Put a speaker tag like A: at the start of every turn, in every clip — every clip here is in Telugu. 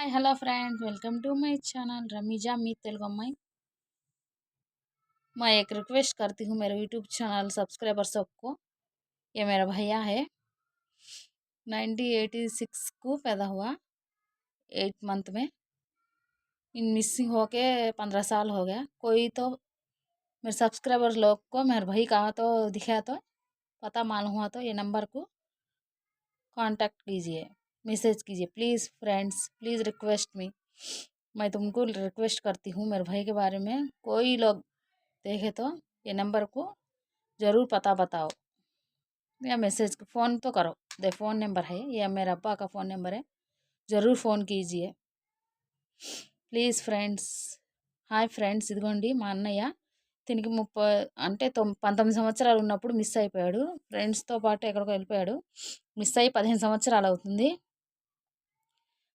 A: Hi hello friends welcome to my channel Rameeza मी तेलुगु अम्माई। मैं एक रिक्वेस्ट करती हूँ मेरे यूट्यूब चैनल सब्सक्राइबर सबको। ये मेरा भैया है 1986 को पैदा हुआ 8 मंथ में। इन मिसिंग होके 15 साल हो गया। कोई तो मेरे सब्सक्राइबर लोग को मेरे भाई कहा तो दिखा तो पता मालूम हुआ तो ये नंबर को कांटेक्ट कीजिए, मैसेज कीजिए प्लीज़ फ्रेंड्स, प्लीज़ रिक्वेस्ट मी। मैं तुमको रिक्वेस्ट करती हूँ मेरे भाई के बारे में कोई लोग देखे तो ये नंबर को ज़रूर पता बताओ या मैसेज फ़ोन तो करो। दे फ़ोन नंबर है, ये मेरा अब्बा का फ़ोन नंबर है, ज़रूर फ़ोन कीजिए ప్లీజ్ ఫ్రెండ్స్। హాయ్ ఫ్రెండ్స్, ఇదిగోండి మా అన్నయ్య. దీనికి 30 అంటే 19 సంవత్సరాలు ఉన్నప్పుడు మిస్ అయిపోయాడు. ఫ్రెండ్స్తో పాటు ఎక్కడికో వెళ్ళిపోయాడు. మిస్ అయ్యి 15 సంవత్సరాలు అవుతుంది.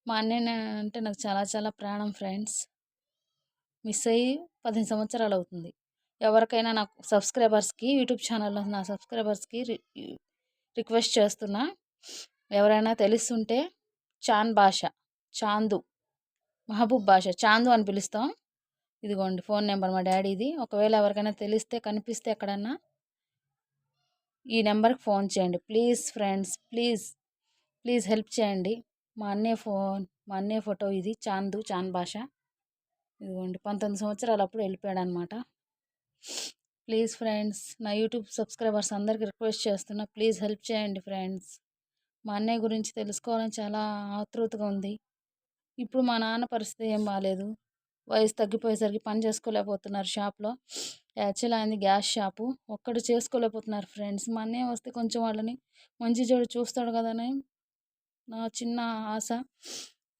A: మా అన్నయ్య అంటే నాకు చాలా చాలా ప్రాణం ఫ్రెండ్స్. మిస్ అయ్యి 15 సంవత్సరాలు అవుతుంది. ఎవరికైనా నాకు సబ్స్క్రైబర్స్కి యూట్యూబ్ ఛానల్లో నా సబ్స్క్రైబర్స్కి రిక్వెస్ట్ చేస్తున్నా, ఎవరైనా తెలుస్తుంటే చాన్ భాష, చాందు, మహబూబ్ భాష, చాందు అని పిలుస్తాం. ఇదిగోండి ఫోన్ నెంబర్ మా డాడీది. ఒకవేళ ఎవరికైనా తెలిస్తే కనిపిస్తే ఎక్కడన్నా ఈ నెంబర్కి ఫోన్ చేయండి please friends, please please help చేయండి. మా అన్నయ్య ఫోటో ఇది, చాందు, చాన్ భాష. ఇదిగోండి 19 సంవత్సరాలు అప్పుడు వెళ్ళిపోయాడు అనమాట. ప్లీజ్ ఫ్రెండ్స్, నా యూట్యూబ్ సబ్స్క్రైబర్స్ అందరికీ రిక్వెస్ట్ చేస్తున్నా, ప్లీజ్ హెల్ప్ చేయండి ఫ్రెండ్స్. మా అన్నయ్య గురించి తెలుసుకోవాలని చాలా ఆతృతగా ఉంది. ఇప్పుడు మా నాన్న పరిస్థితి ఏం బాగాలేదు. వయసు తగ్గిపోయేసరికి పని చేసుకోలేకపోతున్నారు షాప్లో. యాక్చువల్ ఆయనది గ్యాస్ షాపు. ఒక్కడు చేసుకోలేకపోతున్నారు ఫ్రెండ్స్. మా అన్నయ్య వస్తే కొంచెం వాళ్ళని మంచి చెడు చూస్తాడు కదని నా చిన్న ఆశ.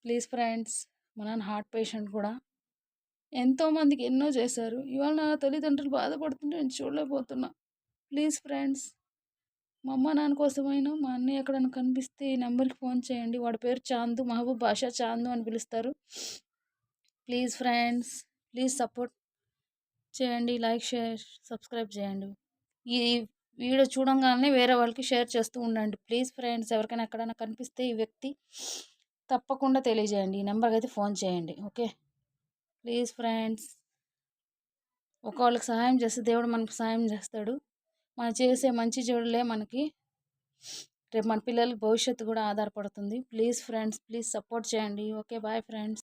A: ప్లీజ్ ఫ్రెండ్స్, మా నాన్న హార్ట్ పేషెంట్ కూడా. ఎంతోమందికి ఎన్నో చేశారు. ఇవాళ నా తల్లిదండ్రులు బాధపడుతుంటే నేను చూడలేకపోతున్నా. ప్లీజ్ ఫ్రెండ్స్, మా అమ్మ నాన్న కోసమైనా మా అన్నయ్య ఎక్కడైనా కనిపిస్తే ఈ నెంబర్కి ఫోన్ చేయండి. వాడి పేరు చాందు, మహబూబ్ బాషా చాందు అని పిలుస్తారు. ప్లీజ్ ఫ్రెండ్స్, ప్లీజ్ సపోర్ట్ చేయండి, లైక్, షేర్, సబ్స్క్రైబ్ చేయండి. ఈ వీడియో చూడంగానే వేరే వాళ్ళకి షేర్ చేస్తూ ఉండండి ప్లీజ్ ఫ్రెండ్స్. ఎవరికైనా ఎక్కడైనా కనిపిస్తే ఈ వ్యక్తి తప్పకుండా తెలియజేయండి. ఈ నెంబర్కి అయితే ఫోన్ చేయండి. Okay please friends. ఒకళ్ళకి సహాయం చేస్తే దేవుడు మనకు సహాయం చేస్తాడు. మనం చేసే మంచి చెడులే మనకి రేపు మన పిల్లల భవిష్యత్తు కూడా ఆధారపడుతుంది. ప్లీజ్ ఫ్రెండ్స్, ప్లీజ్ సపోర్ట్ చేయండి. Okay bye friends.